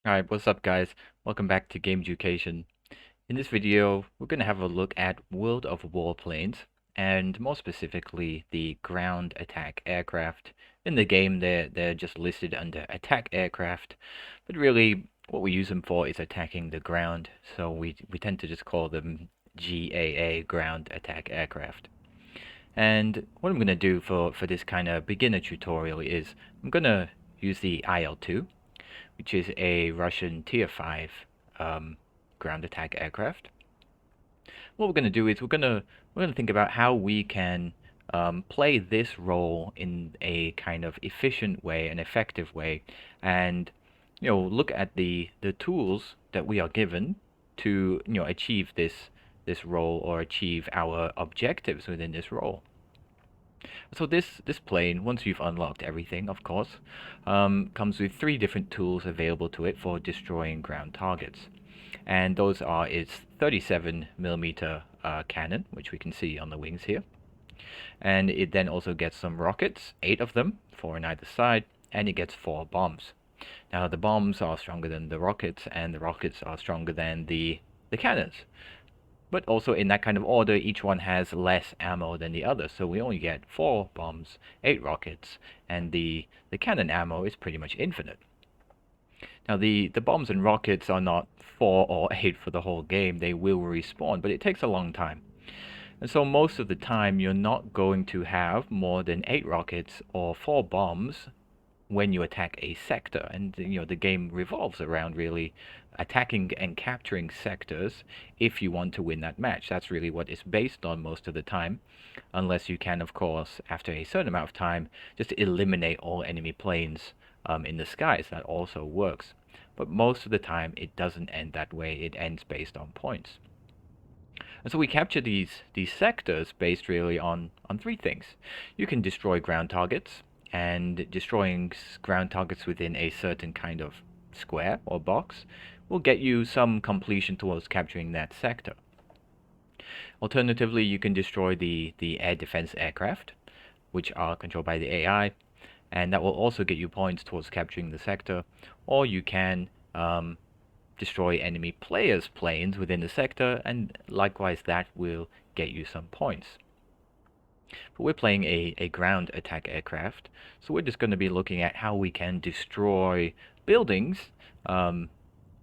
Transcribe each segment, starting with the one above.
Alright, what's up guys? Welcome back to Game Education. In this video, we're going to have a look at World of Warplanes, and more specifically, the ground attack aircraft. In the game, they're just listed under attack aircraft, but really, what we use them for is attacking the ground, so we tend to just call them GAA, ground attack aircraft. And what I'm going to do for this kind of beginner tutorial is, I'm going to use the IL-2, which is a Russian Tier 5 ground attack aircraft. What we're going to do is we're going to think about how we can play this role in a kind of efficient way, an effective way, and look at the tools that we are given to achieve this role or achieve our objectives within this role. So this plane, once you've unlocked everything, of course, comes with three different tools available to it for destroying ground targets. And those are its 37mm cannon, which we can see on the wings here. And it then also gets some rockets, 8 of them, 4 on either side, and it gets 4 bombs. Now the bombs are stronger than the rockets, and the rockets are stronger than the cannons. But also in that kind of order, each one has less ammo than the other. So we only get 4 bombs, 8 rockets, and the cannon ammo is pretty much infinite. Now the bombs and rockets are not 4 or 8 for the whole game. They will respawn, but it takes a long time. And so most of the time, you're not going to have more than 8 rockets or 4 bombs when you attack a sector. And the game revolves around really attacking and capturing sectors if you want to win that match. That's really what it's based on most of the time, unless you can, of course, after a certain amount of time, just eliminate all enemy planes in the skies. That also works. But most of the time, it doesn't end that way. It ends based on points. And so we capture these sectors based really on 3 things. You can destroy ground targets, and destroying ground targets within a certain kind of square or box will get you some completion towards capturing that sector. Alternatively, you can destroy the air defense aircraft, which are controlled by the AI, and that will also get you points towards capturing the sector. Or you can destroy enemy players' planes within the sector, and likewise that will get you some points. But we're playing a ground attack aircraft, so we're just going to be looking at how we can destroy buildings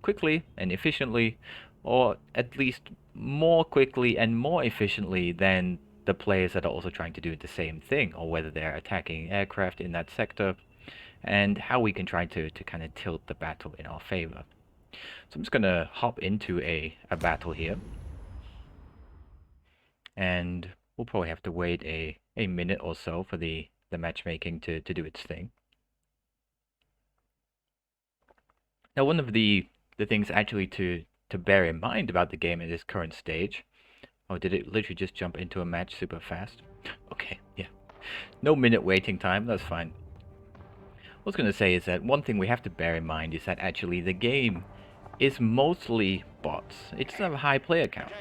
quickly and efficiently, or at least more quickly and more efficiently than the players that are also trying to do the same thing, or whether they're attacking aircraft in that sector, and how we can try to kind of tilt the battle in our favor. So I'm just going to hop into a battle here, and we'll probably have to wait a minute or so for the matchmaking to do its thing. Now, one of the things actually to bear in mind about the game at this current stage. Oh, did it literally just jump into a match super fast? Okay, yeah. No minute waiting time, that's fine. What I was going to say is that one thing we have to bear in mind is that actually the game is mostly bots. It doesn't have a high player count.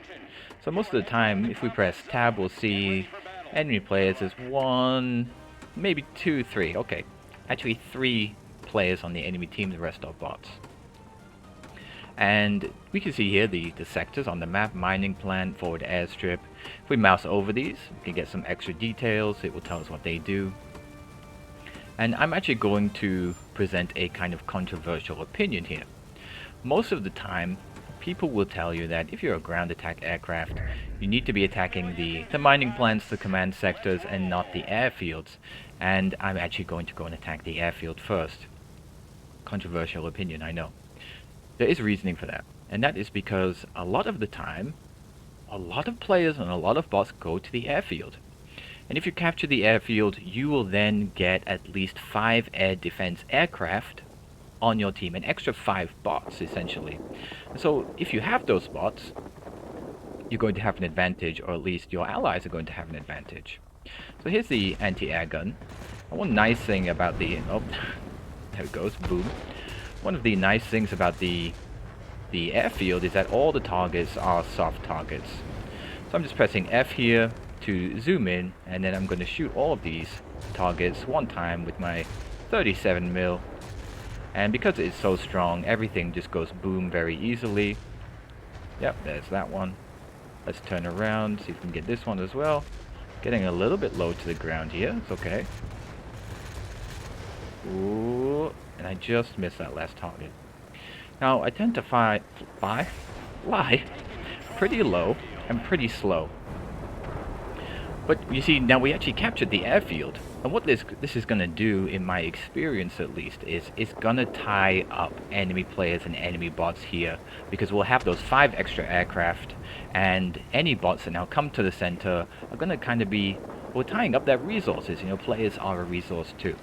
So most of the time, if we press tab, we'll see enemy players as 1, maybe 2, 3. Okay, actually 3 players on the enemy team, the rest are bots. And we can see here the sectors on the map: mining plant, forward airstrip. If we mouse over these, we can get some extra details. It will tell us what they do. And I'm actually going to present a kind of controversial opinion here. Most of the time, people will tell you that if you're a ground attack aircraft, you need to be attacking the mining plants, the command sectors, and not the airfields. And I'm actually going to go and attack the airfield first. Controversial opinion, I know. There is reasoning for that, and that is because a lot of the time, a lot of players and a lot of bots go to the airfield. And if you capture the airfield, you will then get at least 5 air defense aircraft on your team, an extra 5 bots essentially. And so if you have those bots, you're going to have an advantage, or at least your allies are going to have an advantage. So here's the anti-air gun. And one nice thing about the... oh, there it goes, boom. One of the nice things about the airfield is that all the targets are soft targets. So I'm just pressing F here to zoom in, and then I'm going to shoot all of these targets one time with my 37mm And because it's so strong, everything just goes boom very easily. Yep, there's that one. Let's turn around, see if we can get this one as well. Getting a little bit low to the ground here. It's okay. Ooh, and I just missed that last target. Now, I tend to fly pretty low and pretty slow. But you see, now we actually captured the airfield. And what this is going to do, in my experience at least, is it's going to tie up enemy players and enemy bots here. Because we'll have those 5 extra aircraft, and any bots that now come to the center are going to kind of be, we're tying up their resources. You know, players are a resource too.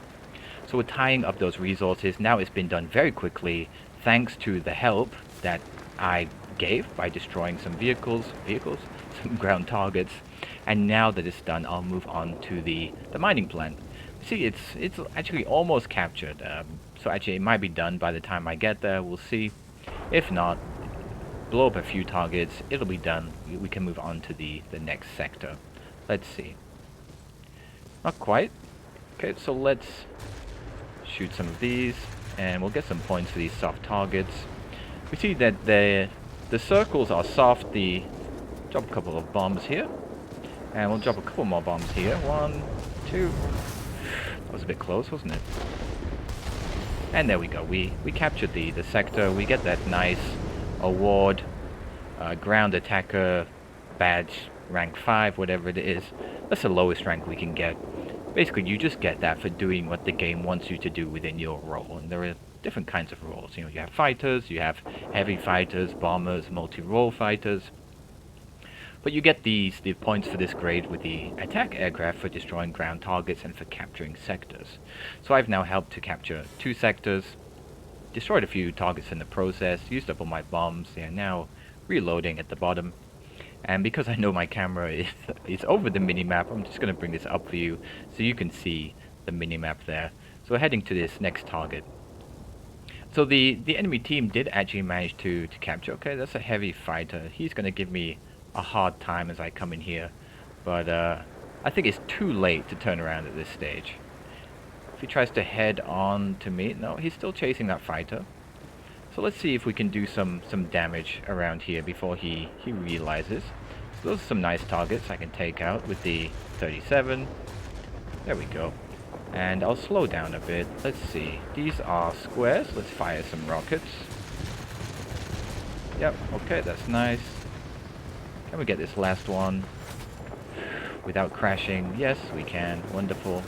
So we're tying up those resources. Now it's been done very quickly, thanks to the help that I gave by destroying some vehicles, some ground targets. And now that it's done, I'll move on to the mining plant. See, it's actually almost captured. So actually, it might be done by the time I get there. We'll see. If not, blow up a few targets. It'll be done. We can move on to the next sector. Let's see. Not quite. Okay, so let's shoot some of these, and we'll get some points for these soft targets. We see that the circles are soft. Drop a couple of bombs here. And we'll drop a couple more bombs here. 1, 2. That was a bit close, wasn't it? And there we go. We captured the sector. We get that nice award. Ground attacker badge, rank 5, whatever it is. That's the lowest rank we can get. Basically, you just get that for doing what the game wants you to do within your role. And there are different kinds of roles. You know, you have fighters, you have heavy fighters, bombers, multi-role fighters. But you get the points for this grade with the attack aircraft for destroying ground targets and for capturing sectors. So I've now helped to capture 2 sectors, destroyed a few targets in the process, used up all my bombs. They are now reloading at the bottom. And because I know my camera is over the minimap, I'm just going to bring this up for you so you can see the minimap there. So we're heading to this next target. So the enemy team did actually manage to capture. Okay, that's a heavy fighter. He's going to give me a hard time as I come in here, but I think it's too late to turn around at this stage. If he tries to head on to me, no, he's still chasing that fighter. So let's see if we can do some damage around here before he realizes. So those are some nice targets I can take out with the 37. There we go. And I'll slow down a bit. Let's see. These are squares. Let's fire some rockets. Yep, okay, that's nice. Can we get this last one without crashing? Yes, we can. Wonderful.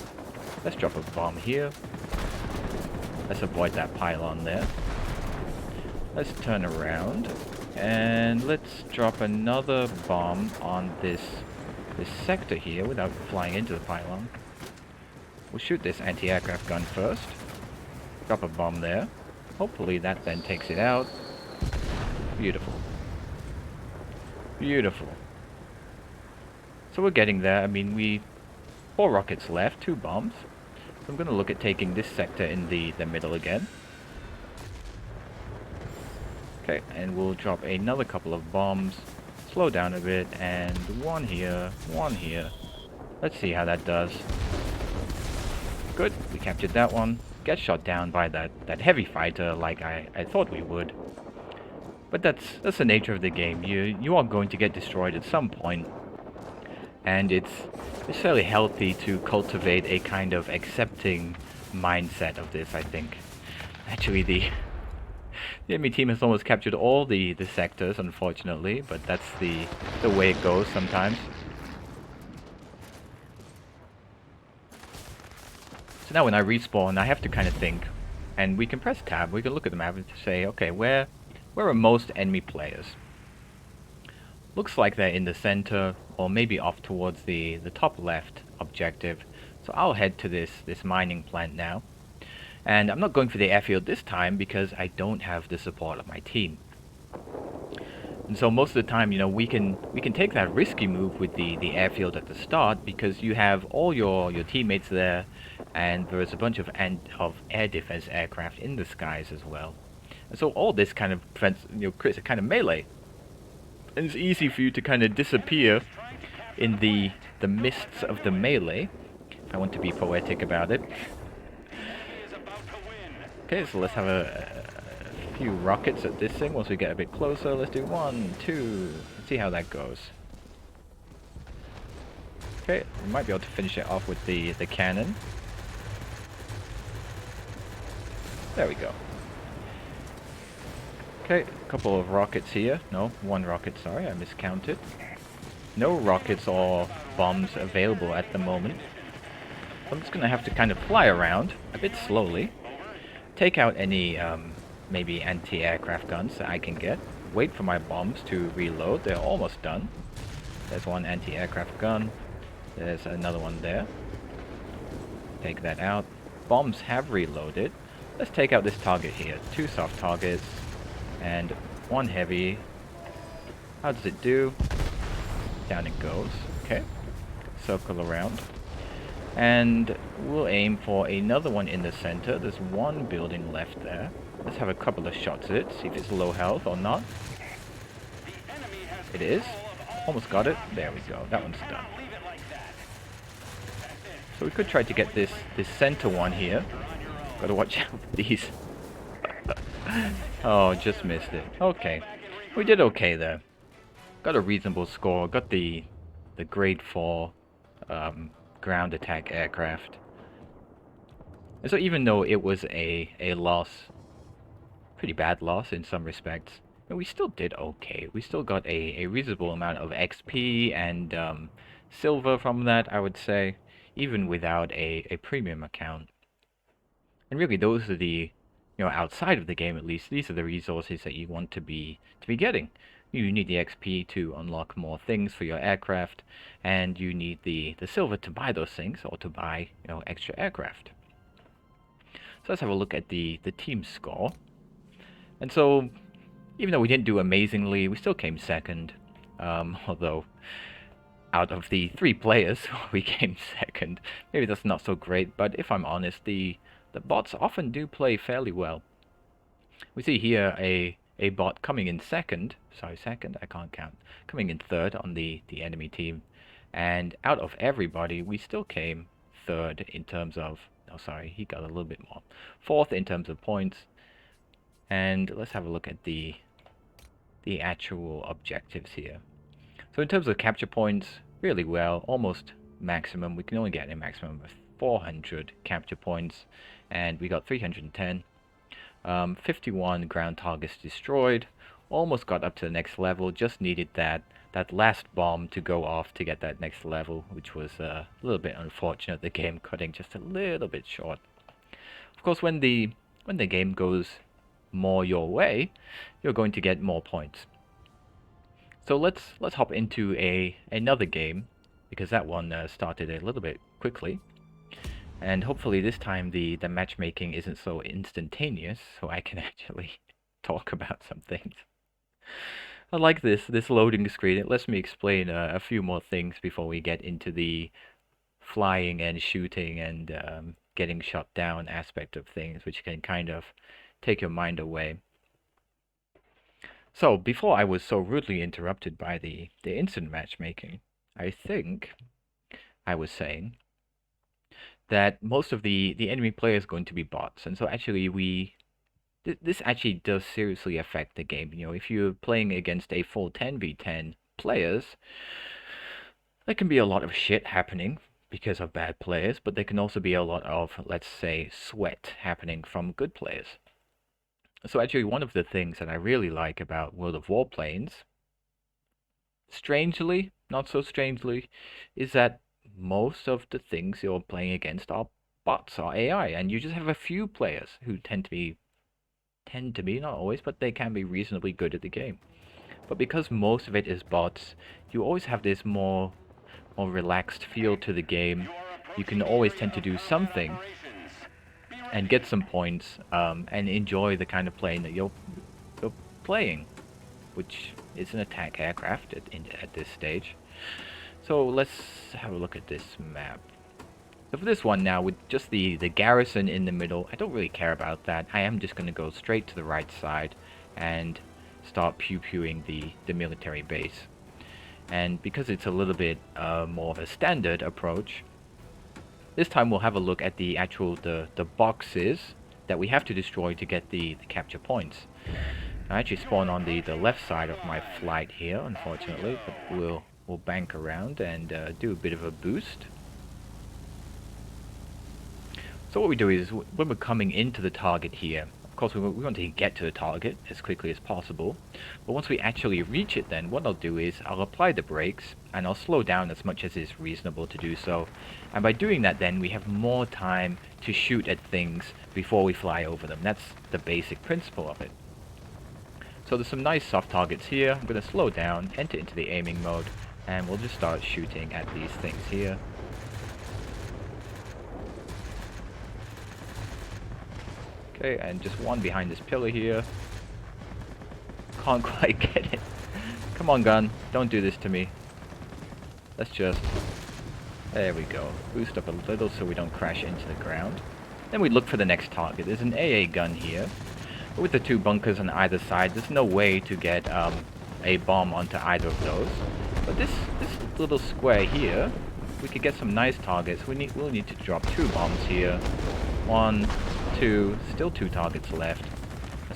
Let's drop a bomb here. Let's avoid that pylon there. Let's turn around. And let's drop another bomb on this sector here without flying into the pylon. We'll shoot this anti-aircraft gun first. Drop a bomb there. Hopefully that then takes it out. Beautiful. Beautiful. So we're getting there. I mean, 4 rockets left, 2 bombs. So I'm going to look at taking this sector in the middle again. Okay, and we'll drop another couple of bombs. Slow down a bit, and 1 here, 1 here. Let's see how that does. Good, we captured that one. Get shot down by that heavy fighter like I thought we would. But that's the nature of the game. You are going to get destroyed at some point, and it's fairly healthy to cultivate a kind of accepting mindset of this, I think. Actually, the enemy team has almost captured all the sectors, unfortunately, but that's the way it goes sometimes. So now when I respawn, I have to kind of think, and we can press tab, we can look at the map and say, okay, where are most enemy players? Looks like they're in the center, or maybe off towards the top left objective. So I'll head to this mining plant now. And I'm not going for the airfield this time because I don't have the support of my team. And so most of the time, you know, we can take that risky move with the airfield at the start because you have all your teammates there, and there is a bunch of air defense aircraft in the skies as well. And so all this kind of creates a kind of melee. And it's easy for you to kind of disappear in the mists of the melee, if I want to be poetic about it. Okay, so let's have a few rockets at this thing. Once we get a bit closer, let's do 1, 2. Let's see how that goes. Okay, we might be able to finish it off with the cannon. There we go. Okay, a couple of rockets here. No, one rocket, sorry, I miscounted. No rockets or bombs available at the moment. I'm just gonna have to kind of fly around a bit slowly. Take out any maybe anti-aircraft guns that I can get. Wait for my bombs to reload. They're almost done. There's one anti-aircraft gun. There's another one there. Take that out. Bombs have reloaded. Let's take out this target here. 2 soft targets and 1 heavy. How does it do? Down it goes. Okay. Circle around. And we'll aim for another one in the center. There's 1 building left there. Let's have a couple of shots at it. See if it's low health or not. It is. Almost got it. There we go. That one's done. So we could try to get this center one here. Gotta watch out for these. Oh, just missed it. Okay. We did okay there. Got a reasonable score. Got the grade 4 ground attack aircraft. And so even though it was a loss, pretty bad loss in some respects, we still did okay. We still got a reasonable amount of XP and silver from that, I would say, even without a premium account. And really, those are the, outside of the game at least, these are the resources that you want to be getting. You need the XP to unlock more things for your aircraft, and you need the silver to buy those things, or to buy, extra aircraft. So let's have a look at the team score. And so, even though we didn't do amazingly, we still came second. Although, out of the 3 players, we came second. Maybe that's not so great, but if I'm honest, the bots often do play fairly well. We see here a bot coming in second, I can't count, coming in third on the enemy team. And out of everybody, we still came third in terms of, he got a little bit more. 4th in terms of points. And let's have a look at the actual objectives here. So in terms of capture points, really well, almost maximum. We can only get a maximum of 400 capture points, and we got 310. 51 ground targets destroyed. Almost got up to the next level. Just needed that last bomb to go off to get that next level, which was a little bit unfortunate. The game cutting just a little bit short. Of course, when the game goes more your way, you're going to get more points. So let's hop into another game, because that one started a little bit quickly. And hopefully this time the matchmaking isn't so instantaneous, so I can actually talk about some things. I like this loading screen. It lets me explain a few more things before we get into the flying and shooting and getting shot down aspect of things, which can kind of take your mind away. So before I was so rudely interrupted by the instant matchmaking, I think I was saying that most of the enemy players are going to be bots, and so actually this actually does seriously affect the game. If you're playing against a full 10v10 players, there can be a lot of shit happening because of bad players, but there can also be a lot of, let's say, sweat happening from good players. So actually one of the things that I really like about World of Warplanes, strangely, not so strangely, is that most of the things you're playing against are bots or AI, and you just have a few players who tend to be, not always, but they can be reasonably good at the game. But because most of it is bots, you always have this more relaxed feel to the game. You can always tend to do something and get some points, and enjoy the kind of plane that you're playing, which is an attack aircraft at this stage. So let's have a look at this map. So for this one now, with just the garrison in the middle, I don't really care about that. I am just going to go straight to the right side and start pew-pewing the military base. And because it's a little bit more of a standard approach, this time we'll have a look at the actual the boxes that we have to destroy to get the capture points. I actually spawn on the left side of my flight here, unfortunately, but we'll bank around and do a bit of a boost. So what we do is, when we're coming into the target here, of course we want to get to the target as quickly as possible, but once we actually reach it, then what I'll do is I'll apply the brakes and I'll slow down as much as is reasonable to do so, and by doing that then we have more time to shoot at things before we fly over them. That's the basic principle of it. So there's some nice soft targets here. I'm going to slow down, enter into the aiming mode, and we'll just start shooting at these things here. Okay, and just one behind this pillar here. Can't quite get it. Come on, gun. Don't do this to me. Let's just... There we go. Boost up a little so we don't crash into the ground. Then we look for the next target. There's an AA gun here. But with the two bunkers on either side, there's no way to get a bomb onto either of those. But this little square here, we could get some nice targets. We'll need to drop 2 bombs here. 1, 2, still 2 targets left.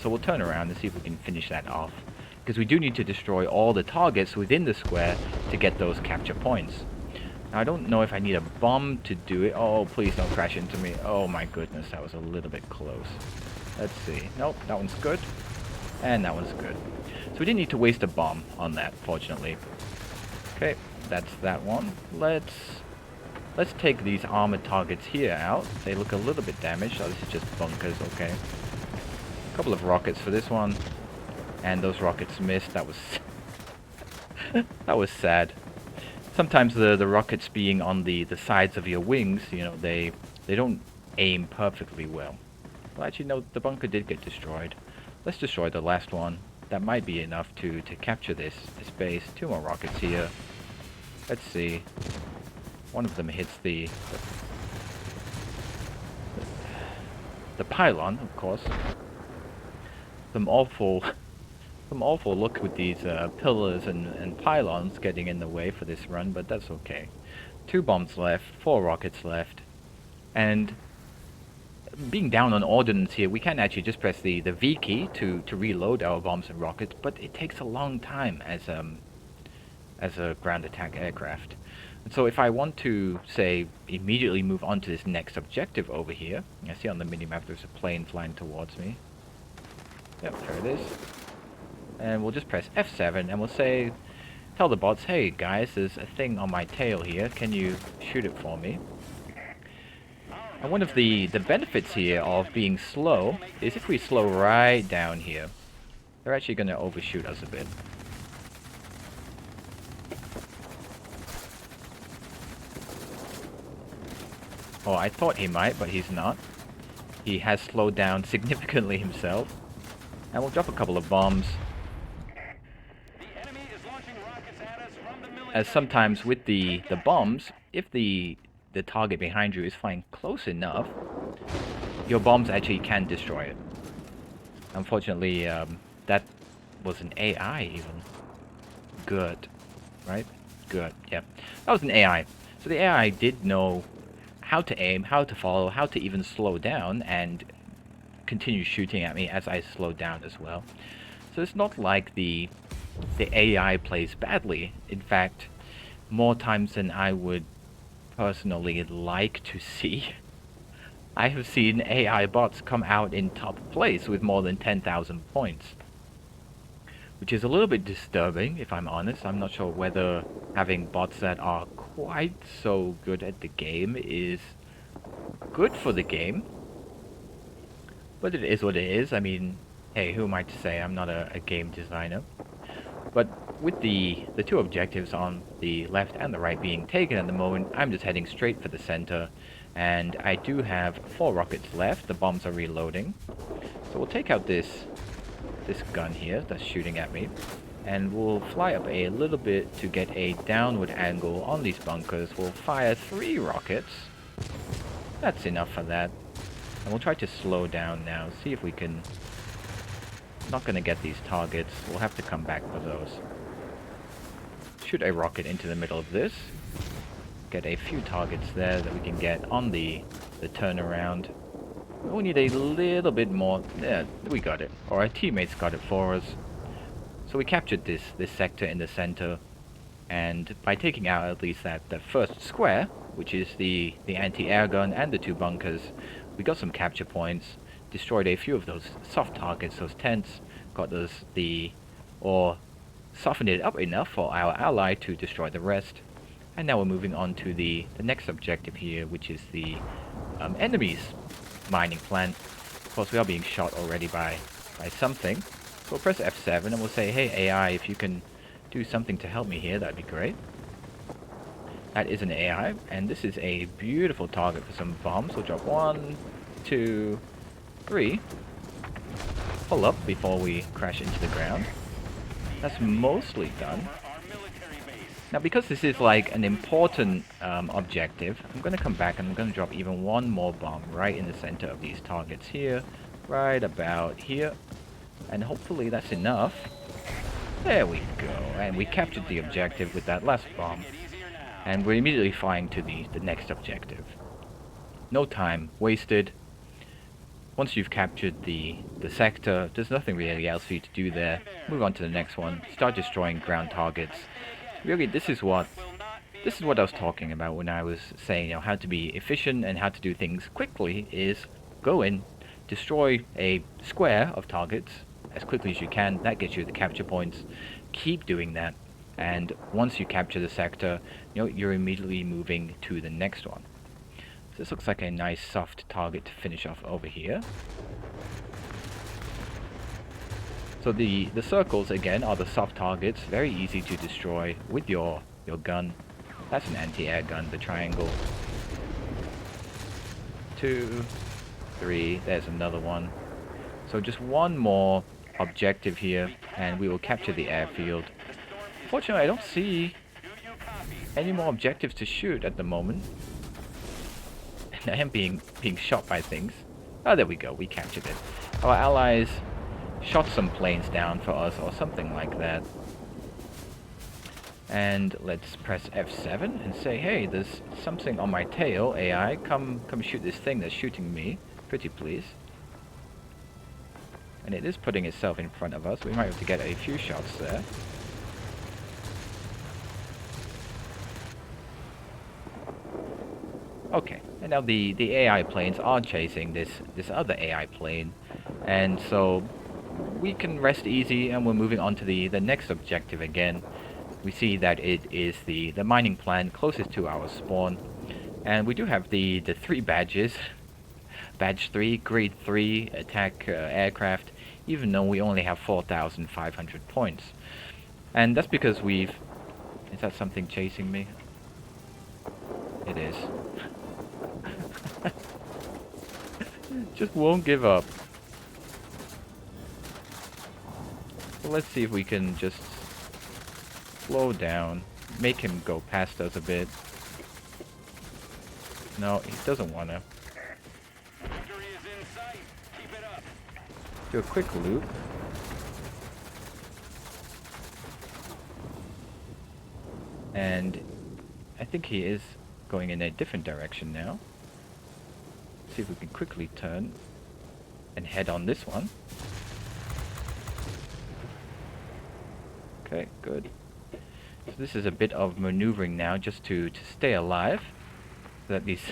So we'll turn around and see if we can finish that off. Because we do need to destroy all the targets within the square to get those capture points. Now I don't know if I need a bomb to do it. Oh, please don't crash into me. Oh my goodness, that was a little bit close. Let's see. Nope, that one's good. And that one's good. So we didn't need to waste a bomb on that, fortunately. Okay, that's that one. Let's take these armored targets here out. They look a little bit damaged. Oh, this is just bunkers, okay. A couple of rockets for this one. And those rockets missed. That was... that was sad. Sometimes the rockets being on the sides of your wings, you know, they don't aim perfectly well. Well, actually, no, the bunker did get destroyed. Let's destroy the last one. That might be enough to capture this base. 2 more rockets here. Let's see. One of them hits the pylon, of course. Some awful luck with these pillars and pylons getting in the way for this run, but that's okay. 2 bombs left, 4 rockets left, and being down on ordnance here, we can actually just press the V key to reload our bombs and rockets, but it takes a long time as a ground attack aircraft. And so if I want to, say, immediately move on to this next objective over here, I see on the minimap there's a plane flying towards me. Yep, there it is. And we'll just press F7 and we'll say, tell the bots, hey guys, there's a thing on my tail here, can you shoot it for me? And one of the benefits here of being slow is if we slow right down here, they're actually going to overshoot us a bit. Oh, I thought he might, but he's not. He has slowed down significantly himself. And we'll drop a couple of bombs. As sometimes with the bombs, if the target behind you is flying close enough, your bombs actually can destroy it. Unfortunately, that was an AI even. Good. Right? Good, yeah. That was an AI. So the AI did know how to aim, how to follow, how to even slow down, and continue shooting at me as I slowed down as well. So it's not like the AI plays badly. In fact, more times than I would personally like to see, I have seen AI bots come out in top place with more than 10,000 points. Which is a little bit disturbing, if I'm honest. I'm not sure whether having bots that are quite so good at the game is good for the game. But it is what it is. I mean, hey, who am I to say? I'm not a game designer. But with the 2 objectives on the left and the right being taken at the moment, I'm just heading straight for the center. And I do have 4 rockets left. The bombs are reloading. So we'll take out this gun here that's shooting at me. And we'll fly up a little bit to get a downward angle on these bunkers. We'll fire 3 rockets. That's enough for that. And we'll try to slow down now, see if we can... Not gonna get these targets, we'll have to come back for those. Shoot a rocket into the middle of this. Get a few targets there that we can get on the turnaround. We need a little bit more. Yeah, we got it. Or our teammates got it for us. So we captured this sector in the center, and by taking out at least the first square, which is the anti-air gun and the 2 bunkers, we got some capture points, destroyed a few of those soft targets, those tents, got us or softened it up enough for our ally to destroy the rest. And now we're moving on to the next objective here, which is the enemy's mining plant. Of course, we are being shot already by something. So we'll press F7 and we'll say, hey AI, if you can do something to help me here, that'd be great. That is an AI, and this is a beautiful target for some bombs. We'll drop 1, 2, 3. Pull up before we crash into the ground. That's mostly done. Now, because this is like an important objective, I'm going to come back and I'm going to drop even one more bomb right in the center of these targets here, right about here. And hopefully that's enough. There we go. And we captured the objective with that last bomb. And we're immediately flying to the next objective. No time wasted. Once you've captured the sector, there's nothing really else for you to do there. Move on to the next one. Start destroying ground targets. Really, this is what I was talking about when I was saying, you know, how to be efficient and how to do things quickly is go in, destroy a square of targets as quickly as you can. That gets you the capture points. Keep doing that. And once you capture the sector, you know, you're immediately moving to the next one. So this looks like a nice soft target to finish off over here. So the circles, again, are the soft targets. Very easy to destroy with your gun. That's an anti-air gun, the triangle. 2, 3, there's another one. So just one more objective here, and we will capture the airfield. Fortunately, I don't see any more objectives to shoot at the moment. And I am being shot by things. Oh, there we go, we captured it. Our allies shot some planes down for us or something like that. And let's press F7 and say, hey, there's something on my tail, AI, come shoot this thing that's shooting me, pretty please. And it is putting itself in front of us. We might have to get a few shots there. Okay, and now the AI planes are chasing this other AI plane, and so we can rest easy, and we're moving on to the next objective again. We see that it is the mining plant closest to our spawn, and we do have the 3 badges. Badge 3, Grade 3, attack aircraft, even though we only have 4,500 points. And that's because we've... Is that something chasing me? It is. Just won't give up. So let's see if we can just slow down, make him go past us a bit. No, he doesn't want to. Do a quick loop. And I think he is going in a different direction now. See if we can quickly turn and head on this one. Okay, good. So this is a bit of maneuvering now just to stay alive, so that these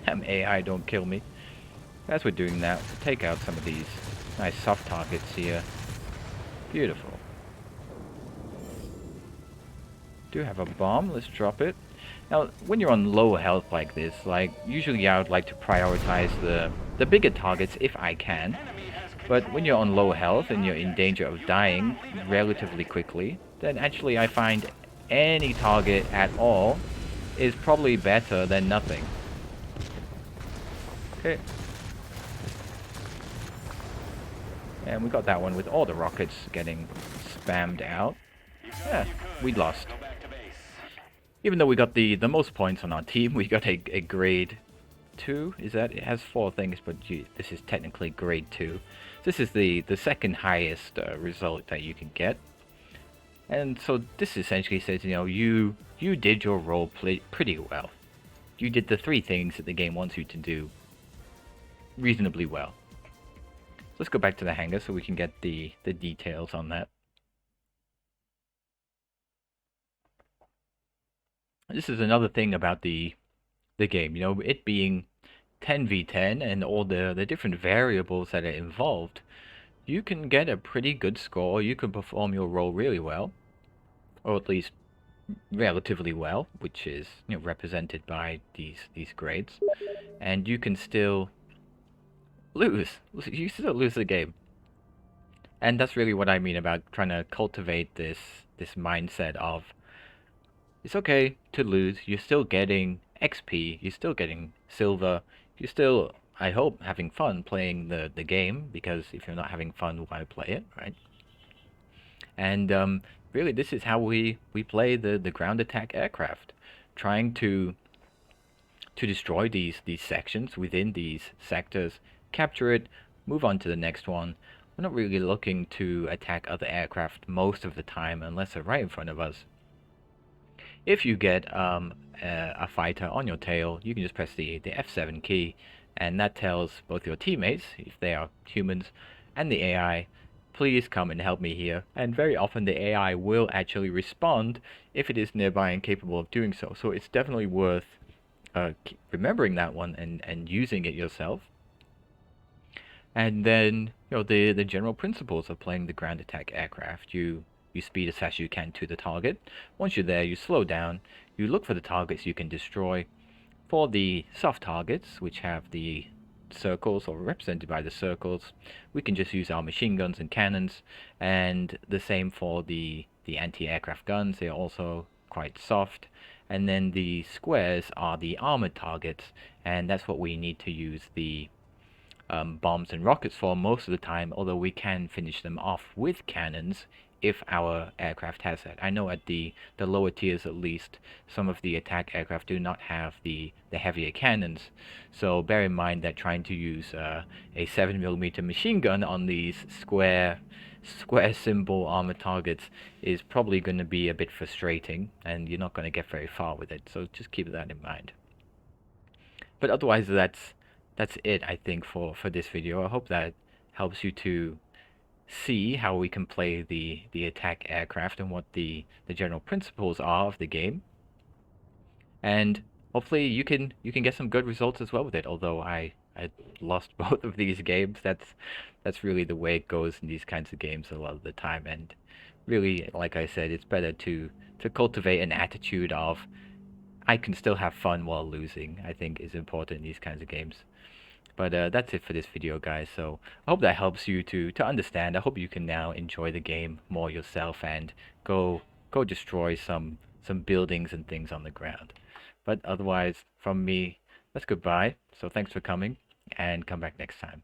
damn AI don't kill me. As we're doing that, we'll take out some of these nice soft targets here. Beautiful. Do have a bomb, let's drop it. Now, when you're on low health like this, like, usually I would like to prioritize the bigger targets if I can. But when you're on low health and you're in danger of dying relatively quickly, then actually I find any target at all is probably better than nothing. Okay. And we got that one with all the rockets getting spammed out. Yeah, we lost. Even though we got the most points on our team, we got a grade 2. Is that? It has 4 things, but this is technically grade 2. This is the second highest result that you can get. And so this essentially says, you know, you did your role pretty well. You did the 3 things that the game wants you to do. reasonably well. So let's go back to the hangar so we can get the details on that. This is another thing about the game, you know, it being 10v10 and all the different variables that are involved. You can get a pretty good score. You can perform your role really well, or at least relatively well, which is, you know, represented by these grades, and you can still lose. You still lose the game. And that's really what I mean about trying to cultivate this mindset of it's okay to lose. You're still getting XP. You're still getting silver. You're still, I hope, having fun playing the game, because if you're not having fun, why play it, right? And really, this is how we play the ground attack aircraft, trying to destroy these sections within these sectors, capture it, move on to the next one. We're not really looking to attack other aircraft most of the time unless they're right in front of us. If you get a fighter on your tail, you can just press the F7 key, and that tells both your teammates, if they are humans, and the AI, please come and help me here. And very often the AI will actually respond if it is nearby and capable of doing so. So it's definitely worth remembering that one and using it yourself. And then, you know, the general principles of playing the ground attack aircraft. You speed as fast as you can to the target. Once you're there, you slow down. You look for the targets you can destroy. For the soft targets, which have the circles or represented by the circles, we can just use our machine guns and cannons. And the same for the anti-aircraft guns. They're also quite soft. And then the squares are the armored targets, and that's what we need to use the bombs and rockets for most of the time, although we can finish them off with cannons if our aircraft has that. I know at the lower tiers at least, some of the attack aircraft do not have the heavier cannons, so bear in mind that trying to use a 7mm machine gun on these square symbol armor targets is probably going to be a bit frustrating, and you're not going to get very far with it, so just keep that in mind. But otherwise, that's it, I think, for this video. I hope that helps you to see how we can play the attack aircraft and what the general principles are of the game. And hopefully you can get some good results as well with it. Although I lost both of these games, that's really the way it goes in these kinds of games a lot of the time. And really, like I said, it's better to cultivate an attitude of I can still have fun while losing, I think is important in these kinds of games. But that's it for this video, guys. So I hope that helps you to understand. I hope you can now enjoy the game more yourself and go destroy some buildings and things on the ground. But otherwise, from me, that's goodbye. So thanks for coming, and come back next time.